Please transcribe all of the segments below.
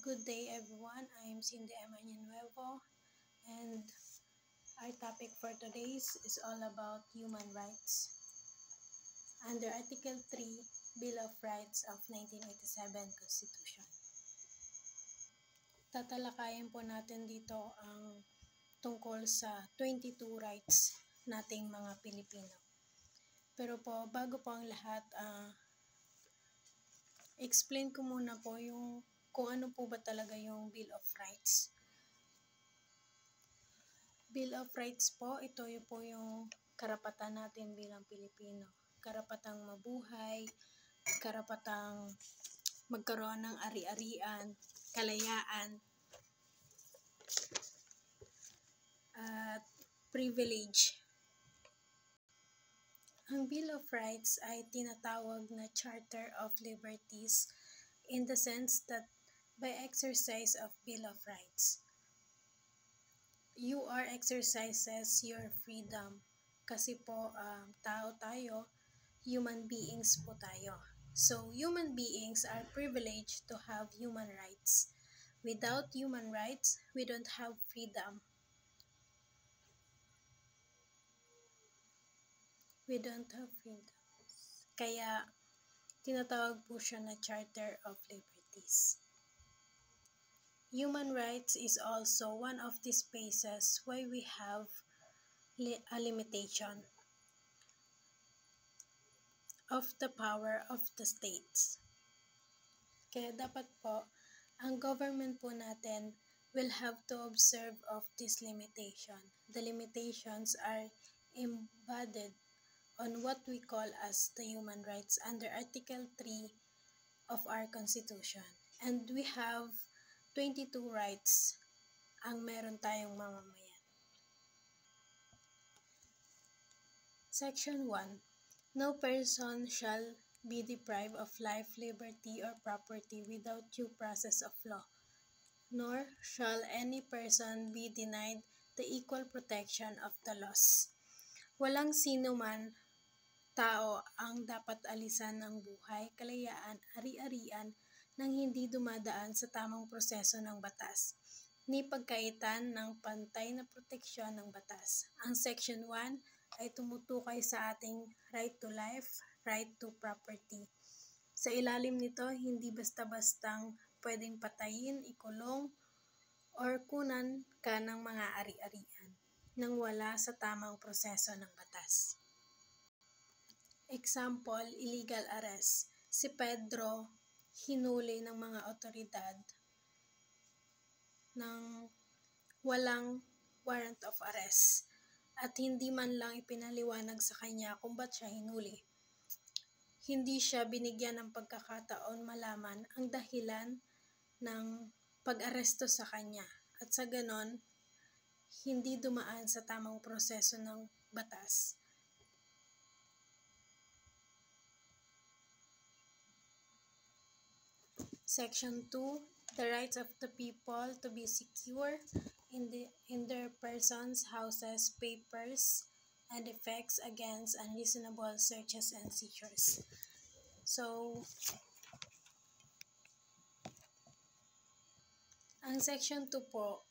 Good day everyone, I'm Cindy Emmanuel Nuevo, and our topic for today is all about human rights. Under Article 3, Bill of Rights of 1987 Constitution. Tatalakayin po natin dito ang tungkol sa 22 rights nating mga Pilipino. Pero po, bago po ang lahat, explain ko muna po kung ano po ba talaga yung Bill of Rights. Bill of Rights po, ito po yung karapatan natin bilang Pilipino. Karapatang mabuhay, karapatang magkaroon ng ari-arian, kalayaan, at privilege. Ang Bill of Rights ay tinatawag na Charter of Liberties in the sense that by exercise of Bill of Rights, you are exercises your freedom. Kasi po, tao tayo, human beings po tayo. So, human beings are privileged to have human rights. Without human rights, we don't have freedom. We don't have freedom. Kaya, tinatawag po siya na Charter of Liberties. Human rights is also one of the spaces where we have a limitation of the power of the states. Kaya dapat po, ang government po natin will have to observe of this limitation. The limitations are embodied on what we call as the human rights under Article 3 of our Constitution. And we have 22 rights ang meron tayong mamamayan. Section 1. No person shall be deprived of life, liberty, or property without due process of law, nor shall any person be denied the equal protection of the laws. Walang sino man tao ang dapat alisan ng buhay, kalayaan, ari-arian nang hindi dumadaan sa tamang proseso ng batas, ni pagkaitan ng pantay na proteksyon ng batas. Ang Section 1 ay tumutukoy sa ating right to life, right to property. Sa ilalim nito, hindi basta-bastang pwedeng patayin, ikulong, or kunan ka ng mga ari-arian nang wala sa tamang proseso ng batas. Example, illegal arrest. Si Pedro hinuli ng mga otoridad ng walang warrant of arrest at hindi man lang ipinaliwanag sa kanya kung ba't siya hinuli. Hindi siya binigyan ng pagkakataon malaman ang dahilan ng pag-aresto sa kanya at sa ganon, hindi dumaan sa tamang proseso ng batas. Section 2, the rights of the people to be secure in their persons, houses, papers, and effects against unreasonable searches and seizures. So, ang Section 2 po,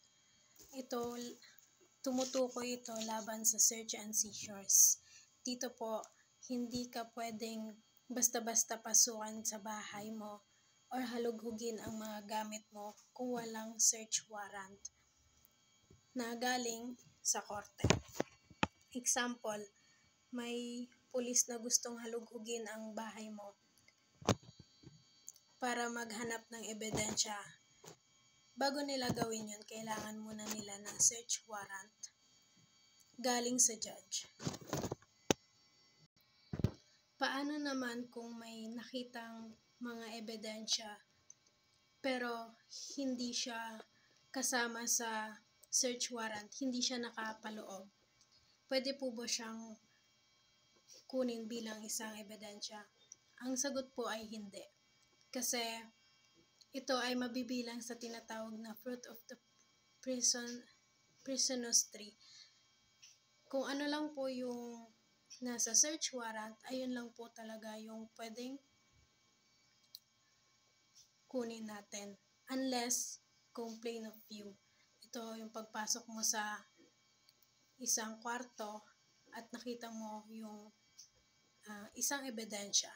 tumutukoy ito laban sa search and seizures. Dito po, hindi ka pwedeng basta-basta pasukan sa bahay mo or halughugin ang mga gamit mo kung walang search warrant na galing sa korte. Example, may pulis na gustong halughugin ang bahay mo para maghanap ng ebidensya. Bago nila gawin yun, kailangan muna nila ng search warrant galing sa judge. Paano naman kung may nakitang mga ebidensya pero hindi siya kasama sa search warrant, hindi siya nakapaloob? Pwede po ba siyang kunin bilang isang ebidensya? Ang sagot po ay hindi. Kasi ito ay mabibilang sa tinatawag na fruit of the poisonous tree. Kung ano lang po yung nasa search warrant, ayun lang po talaga yung pwedeng kunin natin. unless kung plain of view. Ito yung pagpasok mo sa isang kwarto at nakita mo yung isang ebidensya.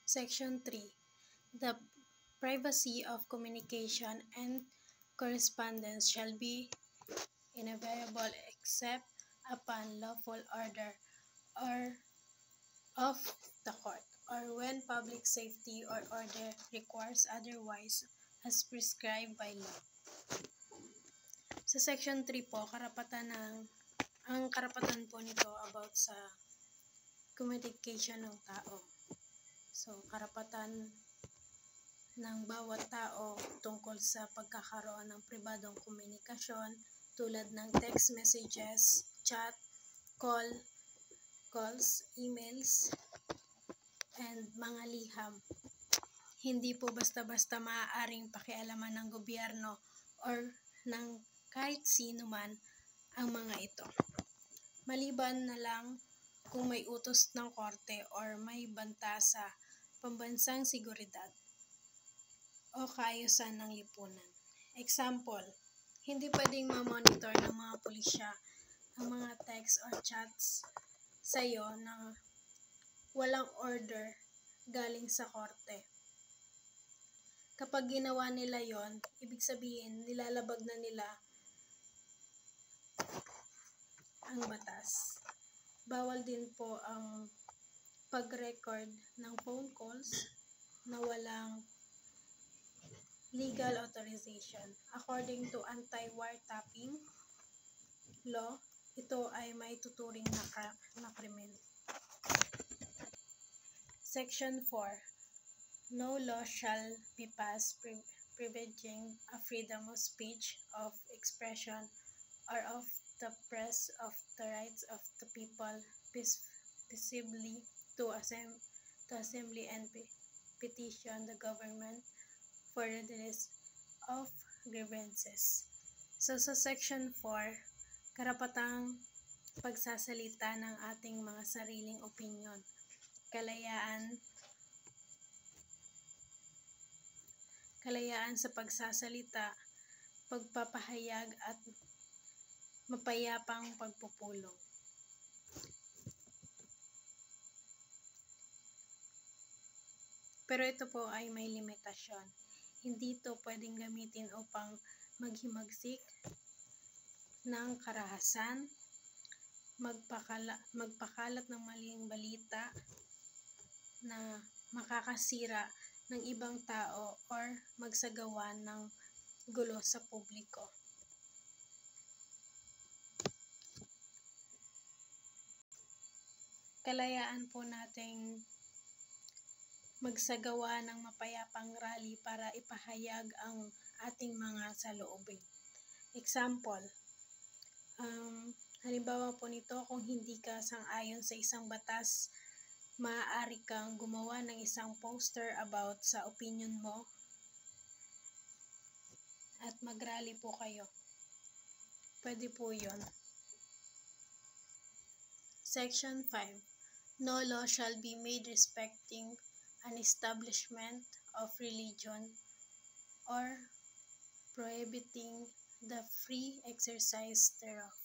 Section 3. The privacy of communication and correspondence shall be inviolable except upon lawful order or of the court, or when public safety or order requires otherwise as prescribed by law. Sa Section 3 po, ang karapatan po nito about sa communication ng tao. So, karapatan ng bawat tao tungkol sa pagkakaroon ng pribadong komunikasyon tulad ng text messages, chat, calls, emails, and mga liham. Hindi po basta-basta maaaring pakialaman ng gobyerno or ng kahit sino man ang mga ito. Maliban na lang kung may utos ng korte or may banta sa pambansang seguridad o kaayusan ng lipunan. Example, hindi pwedeng ma-monitor ng mga pulisya ang mga text or chats sa iyo na walang order galing sa korte. Kapag ginawa nila yon, ibig sabihin nilalabag na nila ang batas. Bawal din po ang pag-record ng phone calls na walang legal authorization. According to anti-wiretapping law, ito ay may tuturing na krimen. Section 4. No law shall be passed privileging a freedom of speech, of expression, or of the press of the rights of the people peaceably to assembly and petition the government for redress of grievances. So sa Section 4, karapatang pagsasalita ng ating mga sariling opinyon, kalayaan sa pagsasalita, pagpapahayag at mapayapang pagpupulong. Pero ito po ay may limitasyon. Hindi ito pwedeng gamitin upang maghimagsik ng karahasan, magpakalat ng maling balita na makakasira ng ibang tao or magsagawa ng gulo sa publiko. Kalayaan po nating magsagawa ng mapayapang rally para ipahayag ang ating mga saloobin. Example, halimbawa po nito, kung hindi ka sang-ayon sa isang batas, maaari kang gumawa ng isang poster about sa opinion mo at mag-rally po kayo. Pwede po yun. Section 5. No law shall be made respecting an establishment of religion or prohibiting the free exercise thereof.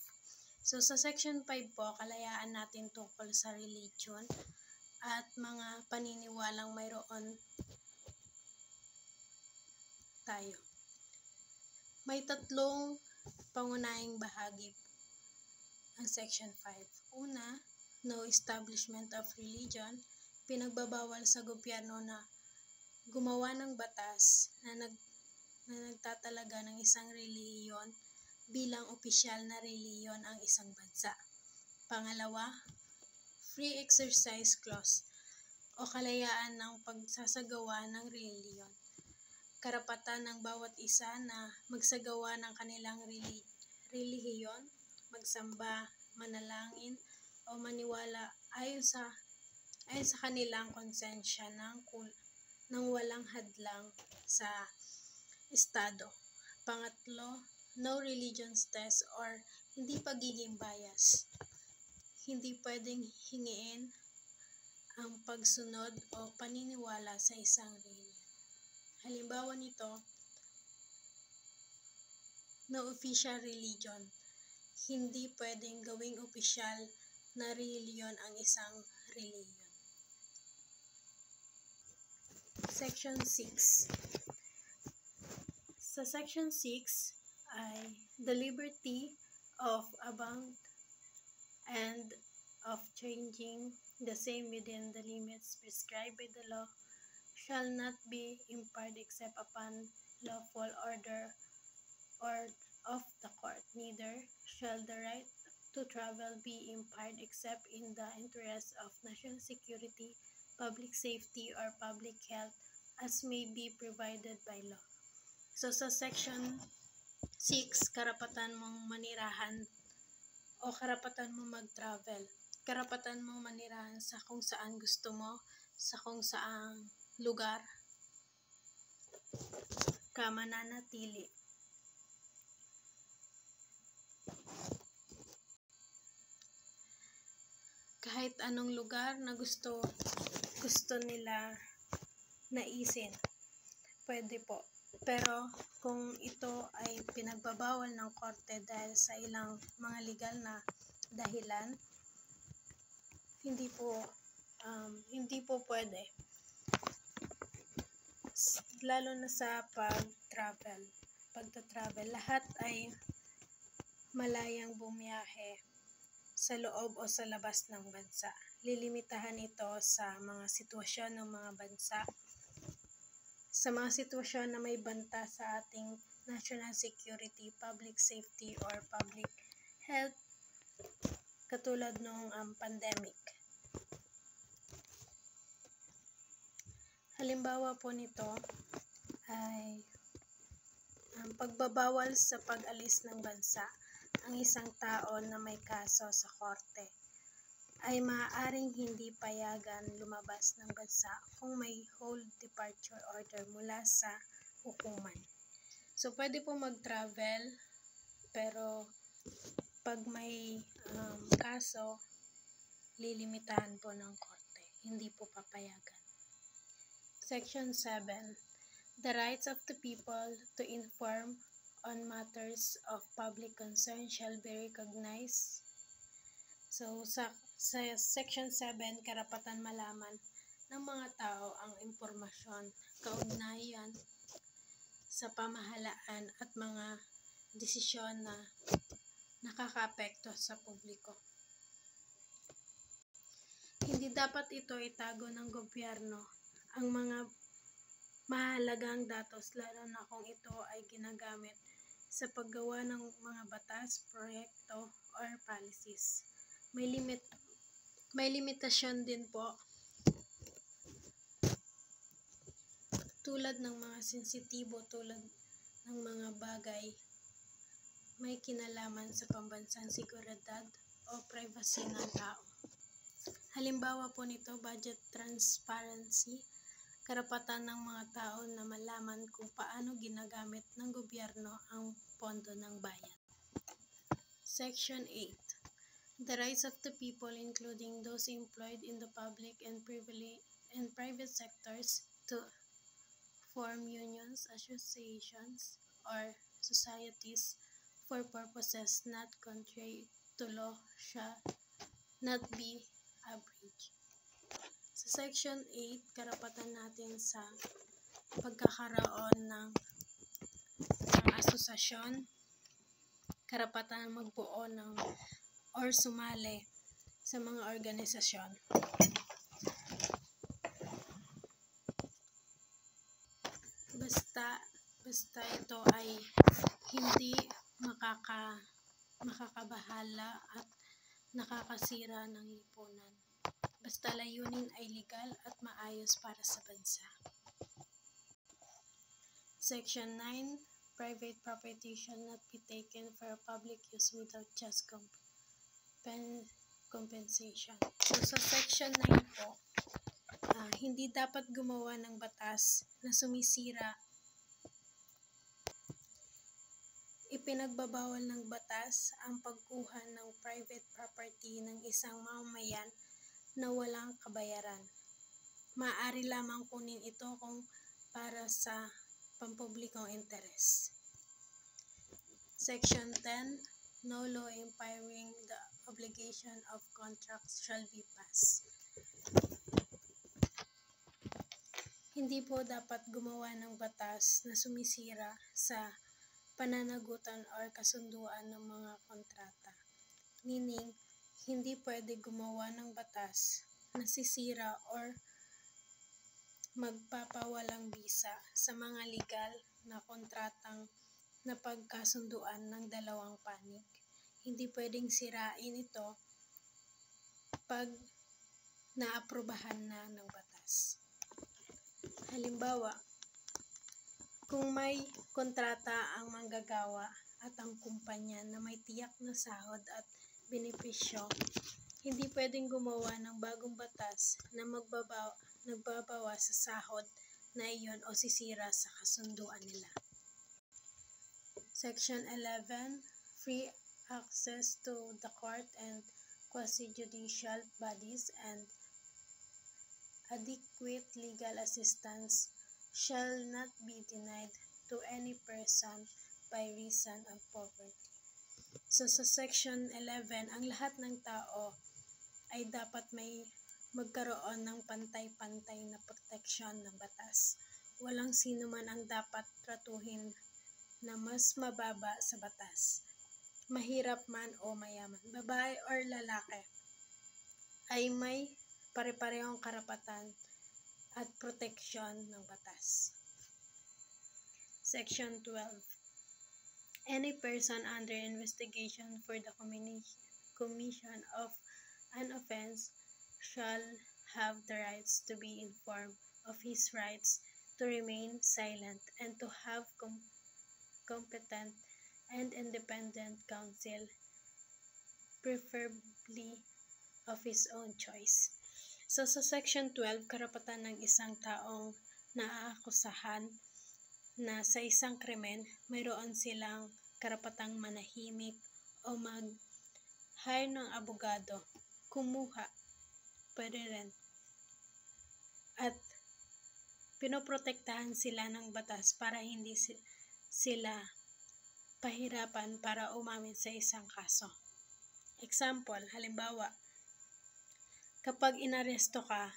So sa Section 5 po, kalayaan natin tungkol sa religion at mga paniniwalang mayroon tayo. May tatlong pangunahing bahagi ang Section 5. Una, no establishment of religion, pinagbabawal sa gobyerno na gumawa ng batas na nagtatalaga ng isang relihiyon bilang opisyal na relihiyon ang isang bansa. Pangalawa, free exercise clause o kalayaan ng pagsasagawa ng relihiyon. Karapatan ng bawat isa na magsagawa ng kanilang relihiyon, magsamba, manalangin, o maniwala ayon sa kanilang konsensya ng walang hadlang sa Estado. Pangatlo, no religious test or hindi pagiging bias. Hindi pwedeng hingiin ang pagsunod o paniniwala sa isang relihiyon. Halimbawa nito, no official religion. Hindi pwedeng gawing opisyal na relihiyon ang isang relihiyon. Section 6. Sa Section 6 ay the liberty of abound and of changing the same within the limits prescribed by the law shall not be imparted except upon lawful order or of the court. Neither shall the right to travel be imparted except in the interest of national security, public safety, or public health as may be provided by law. So sa Section 6, karapatan mong manirahan o karapatan mo mag-travel. Karapatan mo manirahan sa kung saan gusto mo, sa kung saang lugar ka mananatili. Kahit anong lugar na gusto nila naisin, pwede po. Pero kung ito ay pinagbabawal ng korte dahil sa ilang mga legal na dahilan, hindi po pwede. Lalo na sa pagta-travel, lahat ay malayang bumiyahe sa loob o sa labas ng bansa. Lilimitahan ito sa mga sitwasyon ng mga bansa, sa mga sitwasyon na may banta sa ating national security, public safety, or public health, katulad ng pandemic. Halimbawa po nito ay ang pagbabawal sa pag-alis ng bansa. Ang isang tao na may kaso sa korte ay maaaring hindi payagan lumabas ng bansa kung may hold departure order mula sa hukuman. So, pwede po mag-travel, pero pag may kaso, lilimitahan po ng korte. Hindi po papayagan. Section 7. The rights of the people to inform on matters of public concern shall be recognized. So, sa Section 7, karapatan malaman ng mga tao ang impormasyon, kaugnayan sa pamahalaan at mga desisyon na nakakaapekto sa publiko. Hindi dapat ito itago ng gobyerno ang mga mahalagang datos, lalo na kung ito ay ginagamit sa paggawa ng mga batas, proyekto, or policies. May limitasyon din po, tulad ng mga sensitibo, tulad ng mga bagay may kinalaman sa pambansang seguridad o privacy ng tao. Halimbawa po nito, budget transparency, karapatan ng mga tao na malaman kung paano ginagamit ng gobyerno ang pondo ng bayan. Section 8. The rights of the people, including those employed in the public and private sectors, to form unions, associations, or societies for purposes not contrary to law shall not be abridged. Sa Section 8, karapatan natin sa pagkakaroon ng asosasyon, karapatan magbuo ng or sumali sa mga organisasyon. Basta ito ay hindi makakabahala at nakakasira ng lipunan. Basta layunin ay legal at maayos para sa bansa. Section 9. Private property shall not be taken for public use without just compensation. So sa Section 9 po, hindi dapat gumawa ng batas na sumisira. Ipinagbabawal ng batas ang pagkuha ng private property ng isang mamamayan na walang kabayaran. Maaari lamang kunin ito kung para sa pampublikong interes. Section 10. No law impairing the obligation of contracts shall be passed. Hindi po dapat gumawa ng batas na sumisira sa pananagutan or kasunduan ng mga kontrata. Meaning, hindi pwede gumawa ng batas na sisira or magpapawalang bisa sa mga legal na kontratang napagkasunduan ng dalawang panig. Hindi pwedeng sirain ito pag naaprubahan na ng batas. Halimbawa, kung may kontrata ang manggagawa at ang kumpanya na may tiyak na sahod at benepisyo, hindi pwedeng gumawa ng bagong batas na nagbabawa sa sahod na iyon o sisira sa kasunduan nila. Section 11. Free access to the court and quasi-judicial bodies and adequate legal assistance shall not be denied to any person by reason of poverty. So sa Section 11, ang lahat ng tao ay dapat may magkaroon ng pantay-pantay na proteksyon ng batas. Walang sino man ang dapat tratuhin na mas mababa sa batas. Mahirap man o mayaman, babae or lalaki, ay may pare-parehong karapatan at proteksyon ng batas. Section 12. Any person under investigation for the commission of an offense shall have the rights to be informed of his rights to remain silent and to have competent and independent counsel, preferably of his own choice. So sa Section 12, karapatan ng isang taong naaakusahan na sa isang krimen, mayroon silang karapatang manahimik o mag-hire ng abogado, kumuha, pwede rin. At pinoprotektahan sila ng batas para hindi sila pahirapan para umamin sa isang kaso. Example, halimbawa, kapag inaresto ka,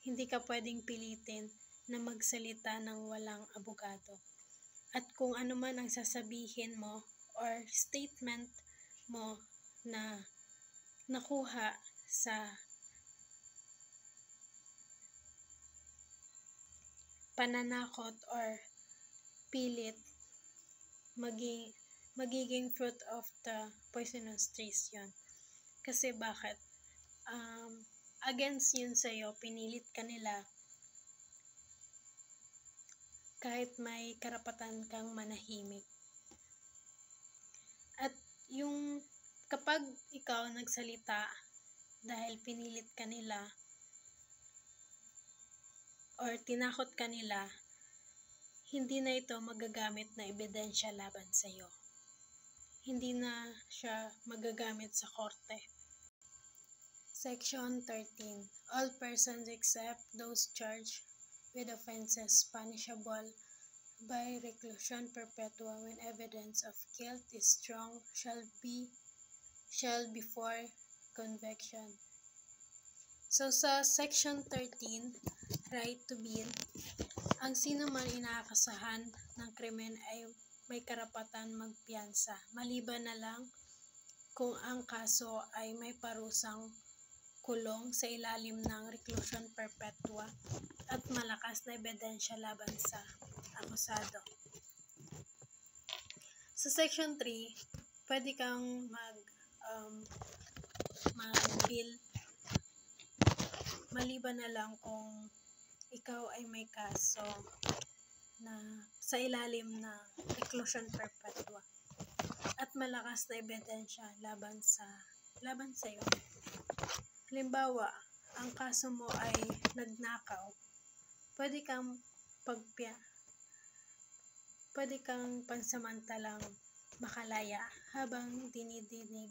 hindi ka pwedeng pilitin na magsalita ng walang abogado. At kung ano man ang sasabihin mo or statement mo na nakuha sa pananakot or pilit, magiging fruit of the poisonous trees yun. Kasi bakit? Against yun sa'yo, pinilit ka nila kahit may karapatan kang manahimik. At yung kapag ikaw nagsalita dahil pinilit ka nila or tinakot ka nila, hindi na ito magagamit na ebidensya laban sa'yo. Hindi na siya magagamit sa korte. Section 13. All persons except those charged with offenses punishable by reclusion perpetua when evidence of guilt is strong shall before conviction. So sa Section 13, right to bail, ang sino man inaakasahan ng krimen ay may karapatan magpiyansa, maliban na lang kung ang kaso ay may parusang kulong sa ilalim ng reclusion perpetua at malakas na ebidensya laban sa akusado. Sa Section 3, pwede kang mag-bail maliban na lang kung ikaw ay may kaso na sa ilalim na reclusion perpetua at malakas na ebidensya laban sa'yo. Halimbawa, ang kaso mo ay nagnakaw, pwede kang pansamantalang makalaya habang dinidinig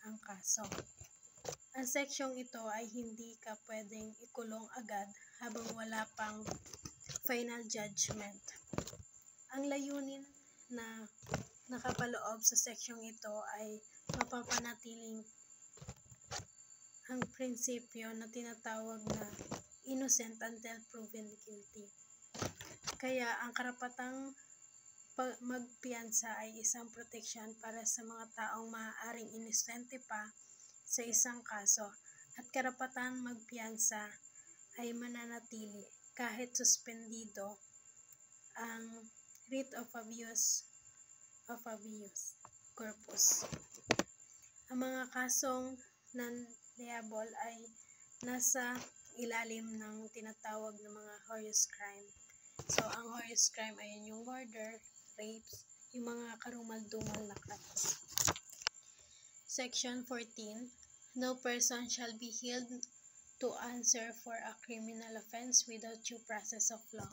ang kaso. Ang seksyong ito ay hindi ka pwedeng ikulong agad habang wala pang final judgment. Ang layunin na nakapaloob sa seksyong ito ay mapapanatiling ang prinsipyo na tinatawag na innocent until proven guilty. Kaya ang karapatang magpiyansa ay isang proteksyon para sa mga taong maaaring inosente pa sa isang kaso, at karapatang magpiyansa ay mananatili kahit suspendido ang writ of habeas corpus. Ang mga kasong non-liable ay nasa ilalim ng tinatawag na mga heinous crime. So, ang heinous crime ay yung murder, rapes, yung mga karumal-dumal na crimes. Section 14. No person shall be held to answer for a criminal offense without due process of law.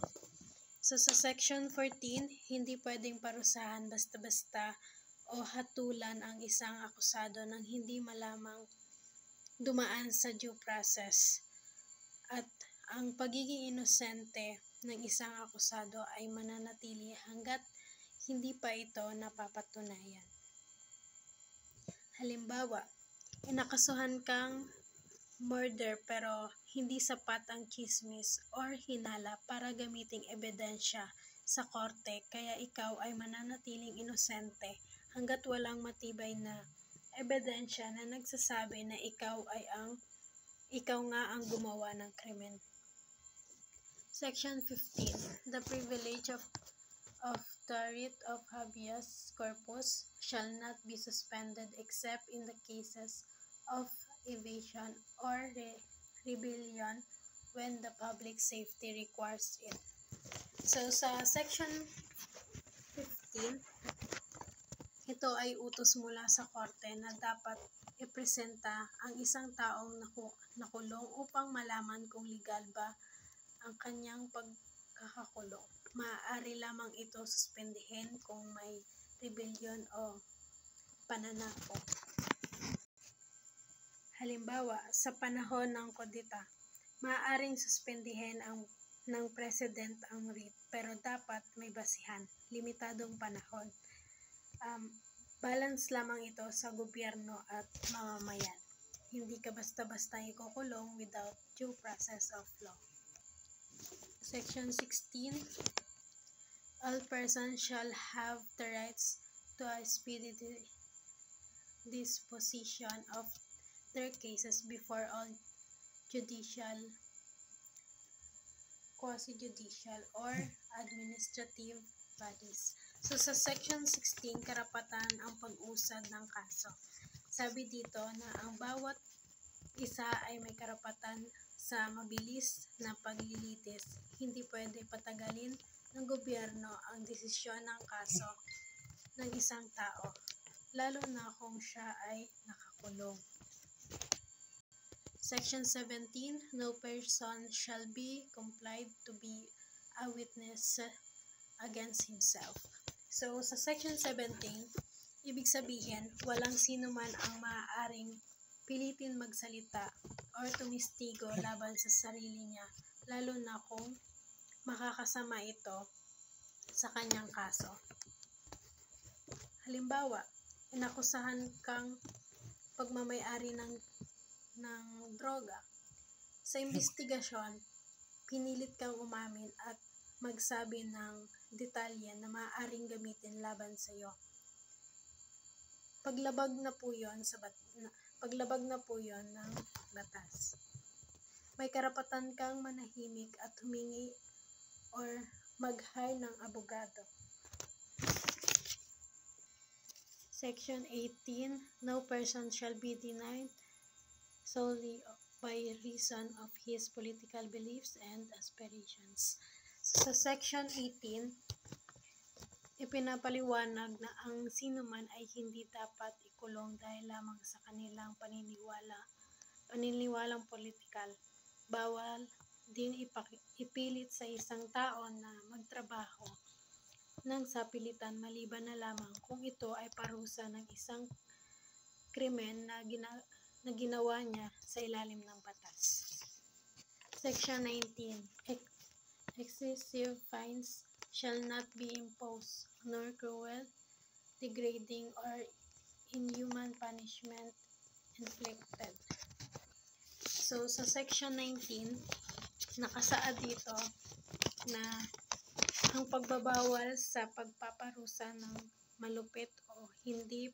So, sa Section 14, hindi pwedeng parusahan basta-basta o hatulan ang isang akusado nang hindi malamang dumaan sa due process. At ang pagiging inosente ng isang akusado ay mananatili hanggat hindi pa ito napapatunayan. Halimbawa, inakasuhan kang murder pero hindi sapat ang chismis or hinala para gamiting ebidensya sa korte, kaya ikaw ay mananatiling inosente hanggat walang matibay na ebidensya na nagsasabi na ikaw nga ang gumawa ng krimen. Section 15. The privilege of the writ of habeas corpus shall not be suspended except in the cases of evasion or rebellion when the public safety requires it. So, sa Section 15, ito ay utos mula sa korte na dapat ipresenta ang isang taong nakulong upang malaman kung legal ba ang kanyang pagkakakulong. Maaari lamang ito suspendihin kung may rebellion o pananakop. Halimbawa, sa panahon ng kudeta, maaaring suspendihin ng president ang writ, pero dapat may basihan, limitadong panahon. Balance lamang ito sa gobyerno at mamamayan. Hindi ka basta-basta ikukulong without due process of law. Section 16. All persons shall have the rights to a speedy disposition of their cases before all judicial, quasi-judicial, or administrative bodies. So, sa Section 16, karapatan ang pag-usad ng kaso. Sabi dito na ang bawat isa ay may karapatan sa mabilis na paglilitis. Hindi pwede patagalin ng gobyerno ang desisyon ng kaso ng isang tao, lalo na kung siya ay nakakulong. Section 17. No person shall be compelled to be a witness against himself. So, sa Section 17, ibig sabihin, walang sino man ang maaaring pilitin magsalita or tumistigo laban sa sarili niya, lalo na kung makakasama ito sa kanyang kaso. Halimbawa, inakusahan kang pagmamay-ari ng droga. Sa investigasyon, pinilit kang umamin at magsabi ng detalye na maaaring gamitin laban sa iyo. Paglabag na po yon ng batas. May karapatan kang manahimik at humingi or mag-hire ng abogado. Section 18. No person shall be denied solely by reason of his political beliefs and aspirations. So, sa Section 18, ipinapaliwanag na ang sinuman ay hindi dapat ikulong dahil lamang sa kanilang paniniwalang politikal. Bawal din ipilit sa isang tao na magtrabaho ng sapilitan maliban na lamang kung ito ay parusa ng isang krimen na na ginawa niya sa ilalim ng batas. Section 19. Excessive fines shall not be imposed, nor cruel, degrading, or inhuman punishment inflicted. So, sa Section 19, nakasaad dito na ang pagbabawal sa pagpaparusa ng malupit o hindi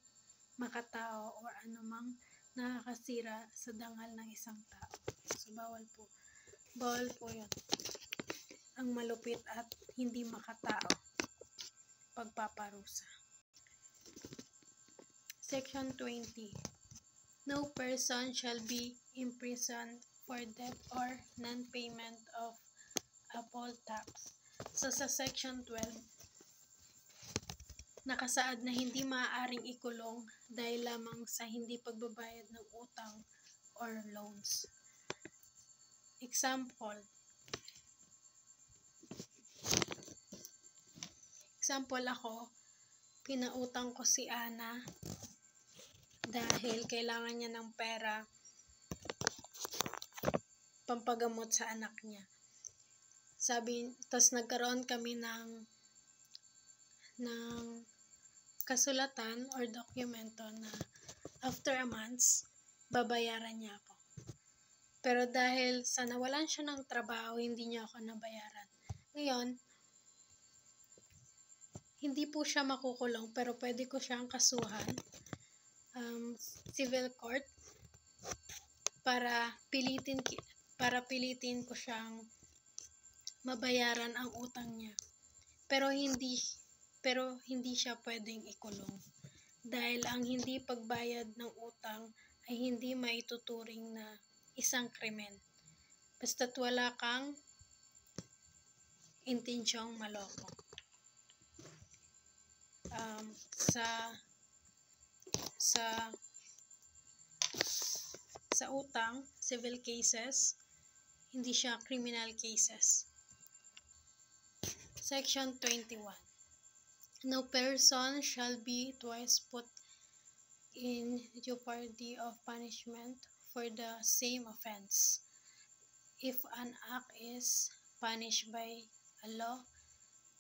makatao o anumang nakakasira sa dangal ng isang tao. So, bawal po. Bawal po yun. Ang malupit at hindi makatao. Pagpaparusa. Section 20. No person shall be imprisoned for debt or non-payment of a poll tax. So, sa Section 12, nakasaad na hindi maaaring ikulong dahil lamang sa hindi pagbabayad ng utang or loans. Example ako, pinautang ko si Ana dahil kailangan niya ng pera pampagamot sa anak niya. Tas nagkaroon kami ng kasulatan or dokumento na after a month, babayaran niya ako. Pero dahil sa nawalan siya ng trabaho, hindi niya ako nabayaran. Ngayon, hindi po siya makukulong, pero pwede ko siyang kasuhan, civil court, para pilitin ko siyang mabayaran ang utang niya. Pero hindi siya pwedeng ikulong. Dahil ang hindi pagbayad ng utang ay hindi maituturing na isang krimen. Basta't wala kang intensyong maloko. Sa utang, civil cases, hindi siya criminal cases. Section 21. No person shall be twice put in jeopardy of punishment for the same offense, if an act is punished by a law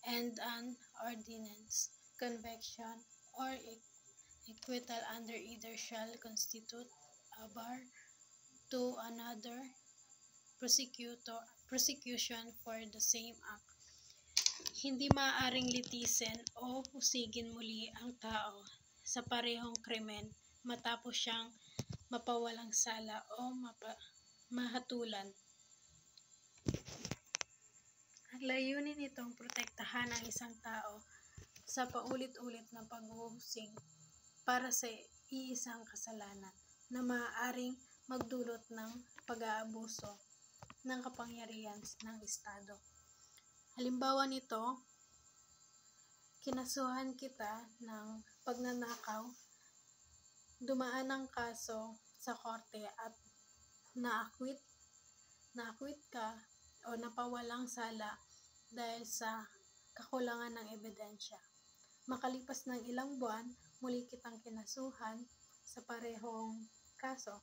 and an ordinance, conviction, or acquittal under either shall constitute a bar to another prosecution for the same act. Hindi maaaring litisin o usigin muli ang tao sa parehong krimen matapos siyang mapawalang sala o mahatulan. Ang layunin nitong protektahan ang isang tao sa paulit-ulit na paghuhusig para sa iisang kasalanan na maaaring magdulot ng pag-aabuso ng kapangyarihan ng Estado. Halimbawa nito, kinasuhan kita ng pagnanakaw, dumaan ang kaso sa korte at na-acquit ka o napawalang sala dahil sa kakulangan ng ebidensya. Makalipas ng ilang buwan, muli kitang kinasuhan sa parehong kaso,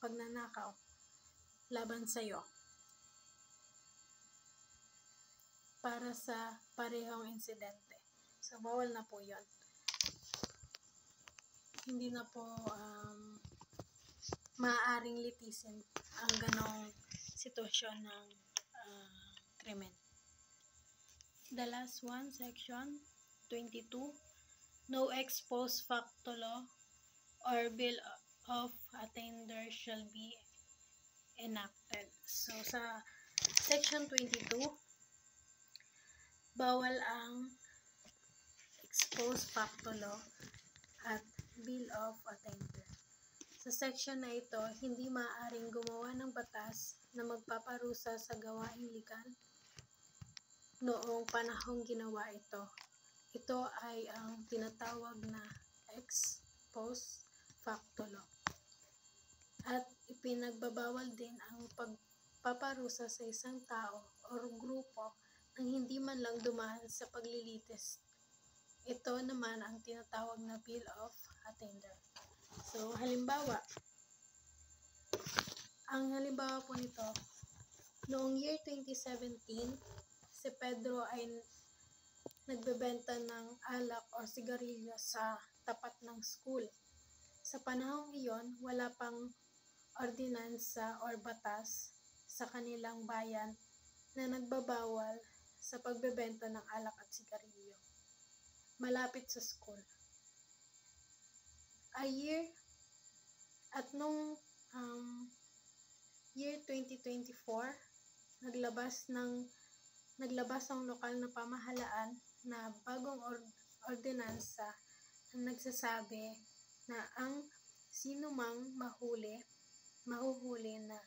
pagnanakaw, laban sa iyo. Para sa parehong insidente. So, bawal na po yun. Hindi na po maaaring litisin ang ganong sitwasyon ng krimen. The last one, section 22. No ex post facto law or bill of attainder shall be enacted. So, sa section 22, bawal ang ex post facto law at bill of attainder. Sa section na ito, hindi maaaring gumawa ng batas na magpaparusa sa gawaing legal noong panahong ginawa ito. Ito ay ang tinatawag na ex post facto law. At ipinagbabawal din ang pagpaparusa sa isang tao o grupo nang hindi man lang dumaan sa paglilitis. Ito naman ang tinatawag na bill of attainder. So, halimbawa, Ang halimbawa po nito, noong year 2017, si Pedro ay nagbebenta ng alak o sigarilyo sa tapat ng school. Sa panahong iyon, wala pang ordinansa or batas sa kanilang bayan na nagbabawal sa pagbebenta ng alak at sigarilyo malapit sa school. Nung year 2024, naglabas ang lokal na pamahalaan na bagong ordinansa na nagsasabi na ang sino mang mahuhuli na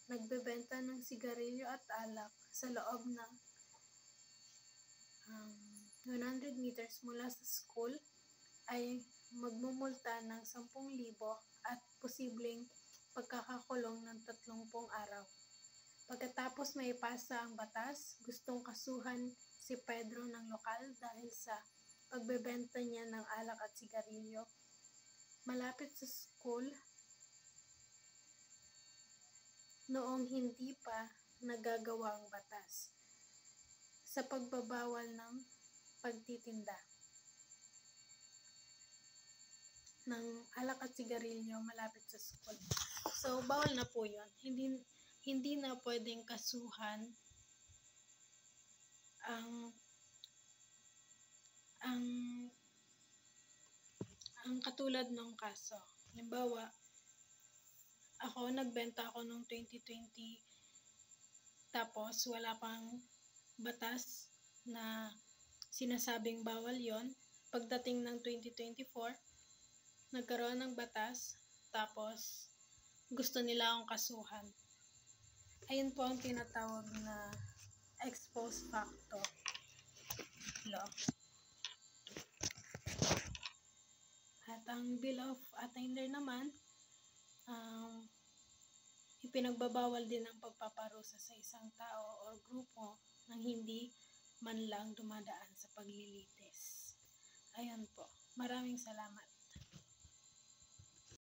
nagbebenta ng sigarilyo at alak sa loob ng 100 meters mula sa school ay magmumulta ng 10,000 at posibleng pagkakakulong ng 30 araw. Pagkatapos maipasa ang batas, gustong kasuhan si Pedro ng lokal dahil sa pagbebenta niya ng alak at sigarilyo malapit sa school noong hindi pa nagagawa ang batas sa pagbabawal ng pagtitinda ng alak at sigarilyo malapit sa school. So, bawal na po yun. Hindi na pwedeng kasuhan ang katulad ng kaso. Halimbawa, nagbenta ako noong 2020 tapos wala pang batas na sinasabing bawal yon. Pagdating ng 2024, nagkaroon ng batas tapos gusto nila akong kasuhan. Ayun po ang tinatawag na ex post facto law. At ang Bill of Attainder naman, ipinagbabawal din ang pagpaparusa sa isang tao o grupo nang hindi man lang dumadaan sa paglilitis. Ayan po. Maraming salamat.